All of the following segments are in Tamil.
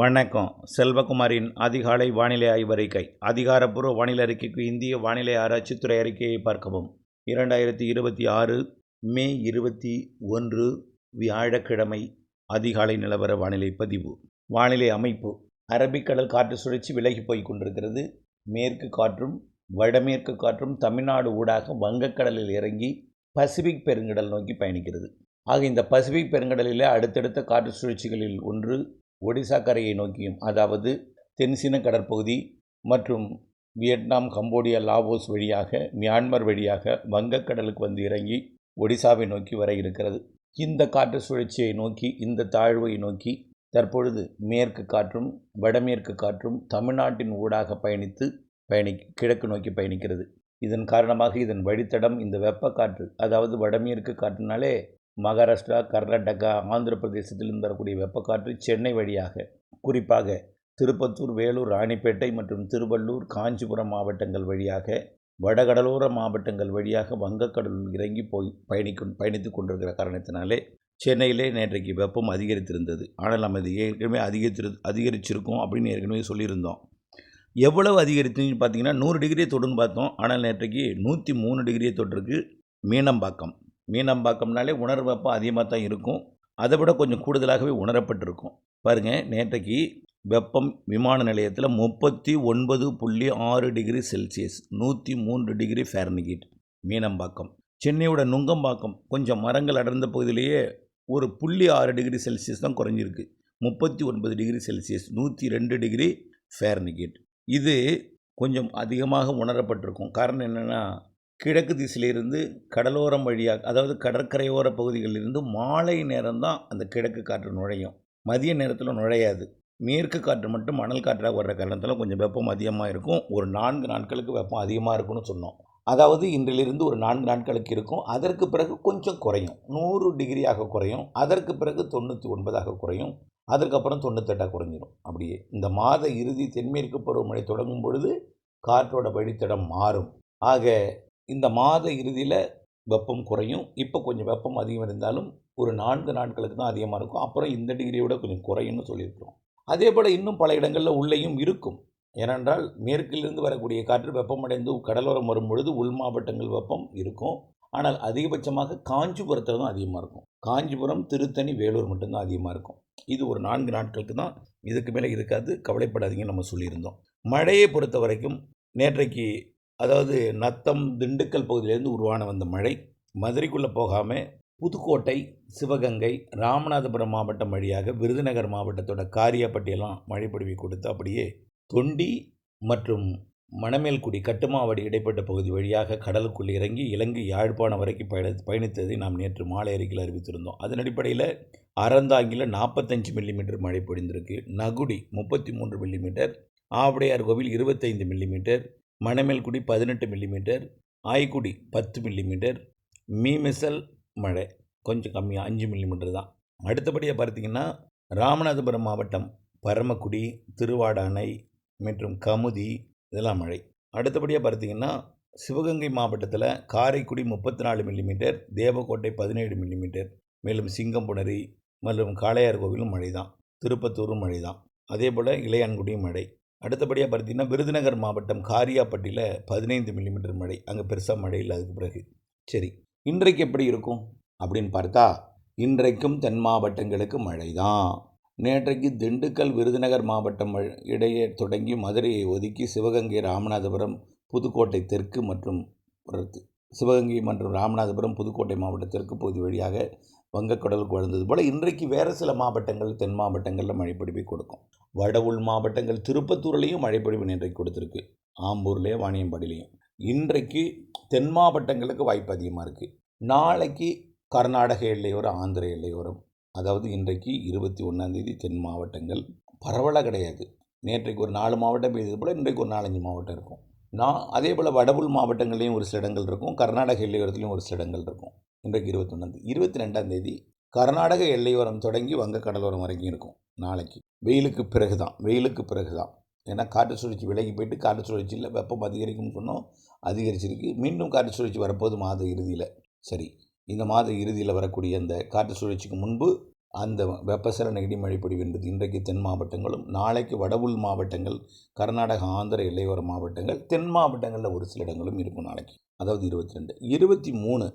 வணக்கம். செல்வகுமாரின் அதிகாலை வானிலை ஆய்வறிக்கை. அதிகாரப்பூர்வ வானிலை அறிக்கைக்கு இந்திய வானிலை ஆராய்ச்சித்துறை அறிக்கையை பார்க்கவும். 2026 மே 21 வியாழக்கிழமை அதிகாலை நிலவர வானிலை பதிவு. வானிலை அமைப்பு: அரபிக்கடல் காற்று சுழற்சி விலகி போய் கொண்டிருக்கிறது. மேற்கு காற்றும் வடமேற்கு காற்றும் தமிழ்நாடு ஊடாக வங்கக்கடலில் இறங்கி பசிபிக் பெருங்கடல் நோக்கி பயணிக்கிறது. ஆக இந்த பசிபிக் பெருங்கடலில் அடுத்தடுத்த காற்று சுழற்சிகளில் ஒன்று ஒடிசா கரையை நோக்கியும், அதாவது தென்சீன கடற்பகுதி மற்றும் வியட்நாம், கம்போடியா, லாவோஸ் வழியாக மியான்மர் வழியாக வங்கக்கடலுக்கு வந்து இறங்கி ஒடிசாவை நோக்கி வர இருக்கிறது. இந்த காற்று சுழற்சியை நோக்கி, இந்த தாழ்வை நோக்கி தற்பொழுது மேற்கு காற்றும் வடமேற்கு காற்றும் தமிழ்நாட்டின் ஊடாக பயணித்து கிழக்கு நோக்கி பயணிக்கிறது. இதன் காரணமாக இதன் வழித்தடம் இந்த வெப்பக்காற்று, அதாவது வடமேற்கு காற்றுனாலே மகாராஷ்டிரா, கர்நாடகா, ஆந்திர பிரதேசத்திலிருந்து வரக்கூடிய வெப்பக்காற்று சென்னை வழியாக, குறிப்பாக திருப்பத்தூர், வேலூர், ராணிப்பேட்டை மற்றும் திருவள்ளூர், காஞ்சிபுரம் மாவட்டங்கள் வழியாக வடகடலோர மாவட்டங்கள் வழியாக வங்கக்கடலில் இறங்கி பயணித்து கொண்டிருக்கிற காரணத்தினாலே சென்னையிலே நேற்றைக்கு வெப்பம் அதிகரித்திருந்தது. ஆனால் நம்ம இது ஏற்கனவே அதிகரிச்சிருக்கோம் அப்படின்னு ஏற்கனவே சொல்லியிருந்தோம். எவ்வளவு அதிகரித்துன்னு பார்த்தீங்கன்னா 100 டிகிரியை தொடுன்னு பார்த்தோம். ஆனால் நேற்றைக்கு 103 டிகிரியை தொட்டிருக்கு. மீனம்பாக்கம்னாலே உணர்வு வெப்பம் அதிகமாக தான் இருக்கும். அதை விட கொஞ்சம் கூடுதலாகவே உணரப்பட்டிருக்கும். பாருங்கள், நேற்றைக்கு வெப்பம் விமான நிலையத்தில் 39.6 degree Celsius, 103 degree Fahrenheit Meenambakkam. சென்னையோட நுங்கம்பாக்கம் கொஞ்சம் மரங்கள் அடர்ந்த பகுதியிலேயே 1.6 டிகிரி செல்சியஸ் தான் குறைஞ்சிருக்கு. 39 டிகிரி செல்சியஸ், 102 டிகிரி ஃபாரன்ஹீட். இது கொஞ்சம் அதிகமாக உணரப்பட்டிருக்கும். காரணம் என்னென்னா, கிழக்கு திசையிலிருந்து கடலோரம் வழியாக, அதாவது கடற்கரையோர பகுதிகளிலிருந்து மாலை நேரம்தான் அந்த கிழக்கு காற்று நுழையும். மதிய நேரத்தில் நுழையாது. மேற்கு காற்று மட்டும் மணல் காற்றாக வர்ற காரணத்தில் கொஞ்சம் வெப்பம் அதிகமாக இருக்கும். ஒரு 4 நாட்களுக்கு வெப்பம் அதிகமாக இருக்கும்னு சொன்னோம். அதாவது இன்றிலிருந்து ஒரு 4 நாட்களுக்கு இருக்கும். அதற்கு பிறகு கொஞ்சம் குறையும். 100 டிகிரியாக குறையும். அதற்கு பிறகு 99ஆக குறையும். அதற்கப்புறம் 98ஆக குறைஞ்சிடும். அப்படியே இந்த மாத இறுதி தென்மேற்கு பருவமழை தொடங்கும் பொழுது காற்றோட வழித்தடம் மாறும். ஆக இந்த மாத இறுதியில் வெப்பம் குறையும். இப்போ கொஞ்சம் வெப்பம் அதிகம் இருந்தாலும் ஒரு 4 நாட்களுக்கு தான் அதிகமாக இருக்கும். அப்புறம் இந்த டிகிரியை விட கொஞ்சம் குறையும்னு சொல்லியிருக்கிறோம். அதே போல் இன்னும் பல இடங்களில் உள்ளேயும் இருக்கும். ஏனென்றால் மேற்கிலிருந்து வரக்கூடிய காற்று வெப்பமடைந்து கடலோரம் வரும்பொழுது உள் மாவட்டங்கள் வெப்பம் இருக்கும். ஆனால் அதிகபட்சமாக காஞ்சிபுரத்தில் தான் அதிகமாக இருக்கும். காஞ்சிபுரம், திருத்தணி, வேலூர் மட்டும்தான் அதிகமாக இருக்கும். இது ஒரு 4 நாட்களுக்கு தான், இதுக்கு மேலே இருக்காது. கவலைப்படாதீங்கன்னு நம்ம சொல்லியிருந்தோம். மழையை பொறுத்த வரைக்கும் நேற்றைக்கு, அதாவது நத்தம், திண்டுக்கல் பகுதியிலேருந்து உருவான வந்த மழை மதுரைக்குள்ளே போகாமல் புதுக்கோட்டை, சிவகங்கை, ராமநாதபுரம் மாவட்டம் வழியாக விருதுநகர் மாவட்டத்தோட காரியாப்பட்டியெல்லாம் மழை பொழிவை கொடுத்து அப்படியே தொண்டி மற்றும் மணமேல்குடி, கட்டுமாவடி இடைப்பட்ட பகுதி வழியாக கடலுக்குள் இறங்கி இலங்கை யாழ்ப்பாணம் வரைக்கும் பயணித்ததை நாம் நேற்று மாலை அறிக்கையில் அறிவித்திருந்தோம். அதன் அடிப்படையில் அறந்தாங்கியில் 45 மில்லிமீட்டர் மழை பொழிந்திருக்கு. நகுடி 33 மில்லிமீட்டர், ஆவுடையார் கோவில் 25 millimetre, Manamelkudi 18 millimetre, Aykudi 10 millimetre, Meemisal மழை கொஞ்சம் கம்மியாக 5 மில்லிமீட்டர் தான். அடுத்தபடியாக பார்த்திங்கன்னா ராமநாதபுரம் மாவட்டம் பரமக்குடி, திருவாடானை மற்றும் கமுதி இதெல்லாம் மழை. அடுத்தபடியாக பார்த்திங்கன்னா சிவகங்கை மாவட்டத்தில் காரைக்குடி 34 மில்லிமீட்டர், தேவக்கோட்டை 17 மில்லிமீட்டர், மேலும் சிங்கம்புணரி மற்றும் காளையார் கோவிலும் மழை தான். திருப்பத்தூரும் மழை தான். அதே போல் இளையான்குடியும் மழை. அடுத்தபடியாக பார்த்திங்கன்னா விருதுநகர் மாவட்டம் காரியாப்பட்டியில் 15 மில்லிமீட்டர் மழை. அங்கே பெருசாக மழை இல்லை. அதுக்கு பிறகு சரி, இன்றைக்கு எப்படி இருக்கும் அப்படின்னு பார்த்தா, இன்றைக்கும் தென் மாவட்டங்களுக்கு மழை தான். நேற்றைக்கு திண்டுக்கல், விருதுநகர் மாவட்டம் இடையே தொடங்கி மதுரையை ஒதுக்கி சிவகங்கை, ராமநாதபுரம், புதுக்கோட்டை தெற்கு மற்றும் சிவகங்கை மற்றும் ராமநாதபுரம், புதுக்கோட்டை மாவட்ட தெற்கு பகுதி வழியாக வங்கக்கடலுக்கு வளர்ந்தது போல் இன்றைக்கு வேறு சில மாவட்டங்கள், தென் மாவட்டங்களில் மழைப்பொழிவை கொடுக்கும். வட உள் மாவட்டங்கள் திருப்பத்தூர்லேயும் மழைப்பொழிவு நேற்றைக்கு கொடுத்துருக்கு. ஆம்பூர்லேயும் வாணியம்பாடியிலையும். இன்றைக்கு தென் மாவட்டங்களுக்கு வாய்ப்பு அதிகமாக இருக்குது. நாளைக்கு கர்நாடக எல்லையோரம், ஆந்திர எல்லையோரம், அதாவது இன்றைக்கு 21 தென் மாவட்டங்கள் பரவலாக கிடையாது. நேற்றைக்கு ஒரு 4 மாவட்டம் பெய்தது போல் இன்றைக்கு ஒரு 4-5 மாவட்டம் இருக்கும். அதே போல் வடபுள் மாவட்டங்கள்லேயும் ஒரு சில இடங்கள் இருக்கும். கர்நாடக எல்லையோரத்துலேயும் ஒரு சில இடங்கள் இருக்கும். இன்றைக்கு 21. 22 கர்நாடக எல்லையோரம் தொடங்கி வங்க கடலோரம் வரைக்கும் இருக்கும். நாளைக்கு வெயிலுக்கு பிறகு தான். ஏன்னா காற்று சுழற்சி விலகி போயிட்டு காற்று சுழற்சியில் வெப்பம் அதிகரிக்கும்னு சொன்னோம். அதிகரிச்சிருக்கு. மீண்டும் காற்று சுழற்சி வரப்போது மாத இறுதியில். சரி, இந்த மாத இறுதியில் வரக்கூடிய அந்த காற்று சுழற்சிக்கு முன்பு அந்த வெப்பசலன இடிமழை பொழிவு என்பது இன்றைக்கு தென் மாவட்டங்களும், நாளைக்கு வட உள் மாவட்டங்கள், கர்நாடக ஆந்திர எல்லையோர மாவட்டங்கள், தென் மாவட்டங்களில் ஒரு சில இடங்களும் இருக்கும் நாளைக்கு. அதாவது 22. 23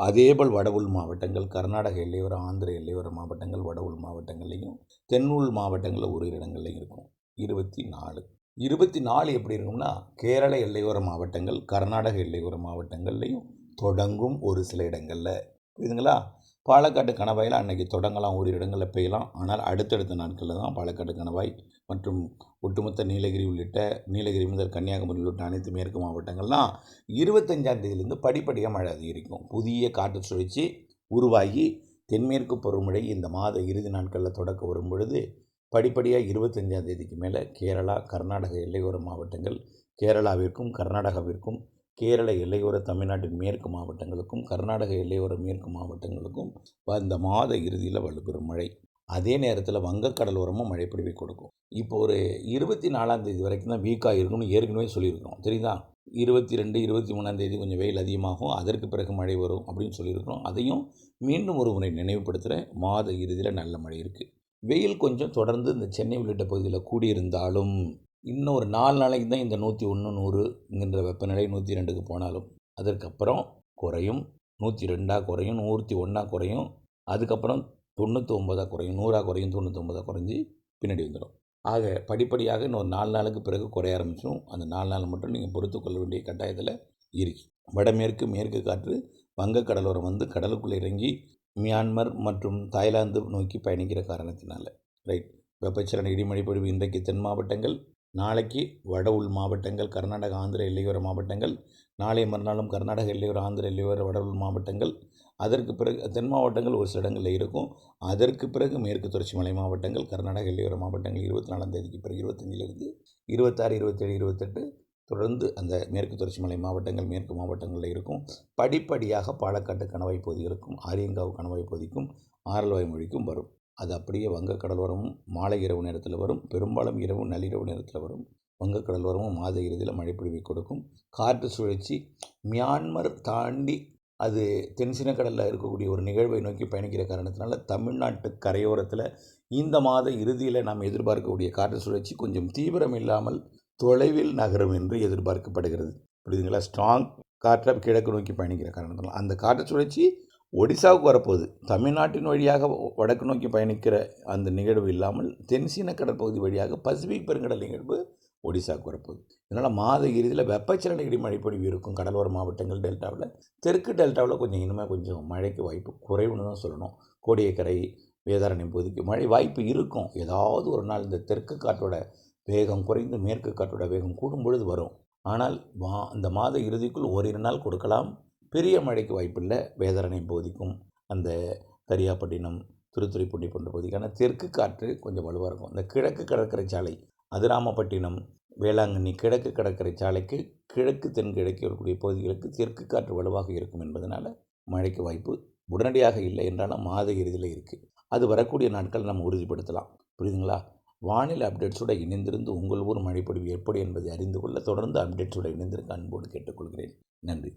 அதேபோல் வட உள் மாவட்டங்கள், கர்நாடக எல்லையோர ஆந்திர எல்லையோர மாவட்டங்கள், வட உள் மாவட்டங்கள்லையும், தென் உள் மாவட்டங்களில் ஒரு இடங்கள்லையும் இருக்கும். 24. 24 எப்படி இருக்கும்னா, கேரள எல்லையோர மாவட்டங்கள், கர்நாடக எல்லையோர மாவட்டங்கள்லையும் தொடங்கும் ஒரு சில இடங்களில். புரியுதுங்களா? பாலக்காட்டு கணவாயில் அன்னைக்கு தொடங்கலாம், ஒரு இடங்களில் பெய்யலாம். ஆனால் அடுத்தடுத்த நாட்களில் தான் பாலக்காட்டு கணவாய் மற்றும் ஒட்டுமொத்த நீலகிரி உள்ளிட்ட நீலகிரி முதல் கன்னியாகுமரி உள்ளிட்ட அனைத்து மேற்கு மாவட்டங்கள்லாம் 25ஆம் தேதியிலிருந்து படிப்படியாக மழை அதிகரிக்கும். புதிய காற்று சுழற்சி உருவாகி தென்மேற்கு பருவமழை இந்த மாத இறுதி நாட்களில் தொடக்க வரும் பொழுது படிப்படியாக 25ஆம் தேதிக்கு மேலே கேரளா, கர்நாடக எல்லையோர மாவட்டங்கள், கேரளாவிற்கும் கர்நாடகாவிற்கும், கேரள எல்லையோர தமிழ்நாட்டின் மேற்கு மாவட்டங்களுக்கும், கர்நாடக எல்லையோர மேற்கு மாவட்டங்களுக்கும் இந்த மாத இறுதியில் வலுப்பெறும் மழை. அதே நேரத்தில் வங்கக்கடலோரமும் மழைப்பொழிவை கொடுக்கும். இப்போ ஒரு 24ஆம் தேதி வரைக்கும் தான் வீக்காக இருக்கும்னு ஏற்கனவே சொல்லியிருக்கிறோம், தெரியுதா? 22, 23ஆம் தேதி கொஞ்சம் வெயில் அதிகமாகும், அதற்கு பிறகு மழை வரும் அப்படின்னு சொல்லியிருக்கிறோம். அதையும் மீண்டும் ஒரு முறை நினைவுபடுத்துகிறேன். மாத இறுதியில் நல்ல மழை இருக்குது. வெயில் கொஞ்சம் தொடர்ந்து இந்த சென்னை உள்ளிட்ட பகுதியில் கூடியிருந்தாலும் இன்னும் ஒரு 4 நாளைக்கு தான் இந்த 101, 100ங்கிற வெப்பநிலை 102க்கு போனாலும் அதற்கப்புறம் குறையும். 102 குறையும், 101 குறையும், அதுக்கப்புறம் 99 குறையும், 100 குறையும், 99 குறைஞ்சி பின்னாடி வந்துடும். ஆக படிப்படியாக இன்னொரு 4 நாளுக்கு பிறகு குறைய ஆரம்பிச்சிடும். அந்த 4 நாள் மட்டும் நீங்கள் பொறுத்துக்கொள்ள வேண்டிய கட்டாயத்தில் இருக்கு. வடமேற்கு மேற்கு காற்று வங்கக்கடலோரம் வந்து கடலுக்குள்ளே இறங்கி மியான்மர் மற்றும் தாய்லாந்து நோக்கி பயணிக்கிற காரணத்தினால ரைட். வெப்பச்சலன இடிமழை பொழிவு இன்றைக்கு தென் மாவட்டங்கள், நாளைக்கு வட உள் மாவட்டங்கள், கர்நாடக ஆந்திர எல்லையோர மாவட்டங்கள், நாளை மறுநாளும் கர்நாடக எல்லையோர ஆந்திர எல்லையோர வட உள் மாவட்டங்கள், அதற்கு பிறகு தென் மாவட்டங்கள் ஒரு சில இடங்களில் இருக்கும். அதற்கு பிறகு மேற்கு தொடர்ச்சி மலை மாவட்டங்கள், கர்நாடக எல்லையோர மாவட்டங்கள் 24ஆம் தேதிக்கு பிறகு 25லிருந்து 26, 27, 28 தொடர்ந்து அந்த மேற்கு தொடர்ச்சி மலை மாவட்டங்கள் மேற்கு மாவட்டங்களில் இருக்கும். படிப்படியாக பாலக்காட்டு கணவாய் பகுதிகளுக்கும், ஆரியங்காவு கணவாய் பகுதிக்கும், ஆரல்வாய் மொழிக்கும் வரும். அது அப்படியே வங்கக்கடலோரமும் மாலை இரவு நேரத்தில் வரும். பெரும்பாலும் இரவு நள்ளிரவு நேரத்தில் வரும். வங்கக்கடலோரமும் மாத இறுதியில் மழைப்பொழிவை கொடுக்கும். காற்று சுழற்சி மியான்மர் தாண்டி அது தென்சீன கடலில் இருக்கக்கூடிய ஒரு நிகழ்வை நோக்கி பயணிக்கிற காரணத்தினால தமிழ்நாட்டு கரையோரத்தில் இந்த மாத இறுதியில் நாம் எதிர்பார்க்கக்கூடிய காற்று சுழற்சி கொஞ்சம் தீவிரம் இல்லாமல் தொலைவில் நகரும் என்று எதிர்பார்க்கப்படுகிறது. புரியுதுங்களா? ஸ்ட்ராங் காற்றை கிழக்கு நோக்கி பயணிக்கிற காரணத்தினால அந்த காற்று சுழற்சி ஒடிசாவுக்கு வரப்போகுது. தமிழ்நாட்டின் வழியாக வடக்கு நோக்கி பயணிக்கிற அந்த நிகழ்வு இல்லாமல் தென்சீன கடற்பகுதி வழியாக பசிபிக் பெருங்கடல் நிகழ்வு ஒடிசாவுக்கு வரப்போகுது. இதனால் மாத இறுதியில் வெப்பச்சலன இடிமழை பொழிவு இருக்கும் கடலோர மாவட்டங்கள் டெல்டாவில். தெற்கு டெல்டாவில் கொஞ்சம் இனிமேல் கொஞ்சம் மழைக்கு வாய்ப்பு குறைவுன்னு தான் சொல்லணும். கோடியக்கரை வேதாரண்யம் பகுதிக்கு மழை வாய்ப்பு இருக்கும். ஏதாவது ஒரு நாள் இந்த தெற்கு காற்றோட வேகம் குறைந்து மேற்கு காற்றோட வேகம் கூடும் பொழுது வரும். ஆனால் அந்த மாத இறுதிக்குள் ஓரிரு நாள் கொடுக்கலாம். பெரிய மழைக்கு வாய்ப்பில்லை. வேதாரண்யம் பகுதிக்கும் அந்த கரியாப்பட்டினம், திருத்துறைப்பூண்டி போன்ற பகுதிக்கான தெற்கு காற்று கொஞ்சம் வலுவாக இருக்கும். இந்த கிழக்கு கடற்கரை சாலை அதிராமப்பட்டினம், வேளாங்கண்ணி கிழக்கு கடற்கரை சாலைக்கு கிழக்கு தென்கிழக்கு இருக்கக்கூடிய பகுதிகளுக்கு தெற்கு காற்று வலுவாக இருக்கும் என்பதனால் மழைக்கு வாய்ப்பு உடனடியாக இல்லை என்றாலும் மாத இறுதியில் இருக்குது. அது வரக்கூடிய நாட்கள் நம்ம உறுதிப்படுத்தலாம். புரியுதுங்களா? வானிலை அப்டேட்ஸோடு இணைந்திருந்து உங்கள் ஊர் மழைப்பொழிவு எப்படி என்பதை அறிந்து கொள்ள தொடர்ந்து அப்டேட்ஸோடு இணைந்திருக்க அன்போடு கேட்டுக்கொள்கிறேன். நன்றி.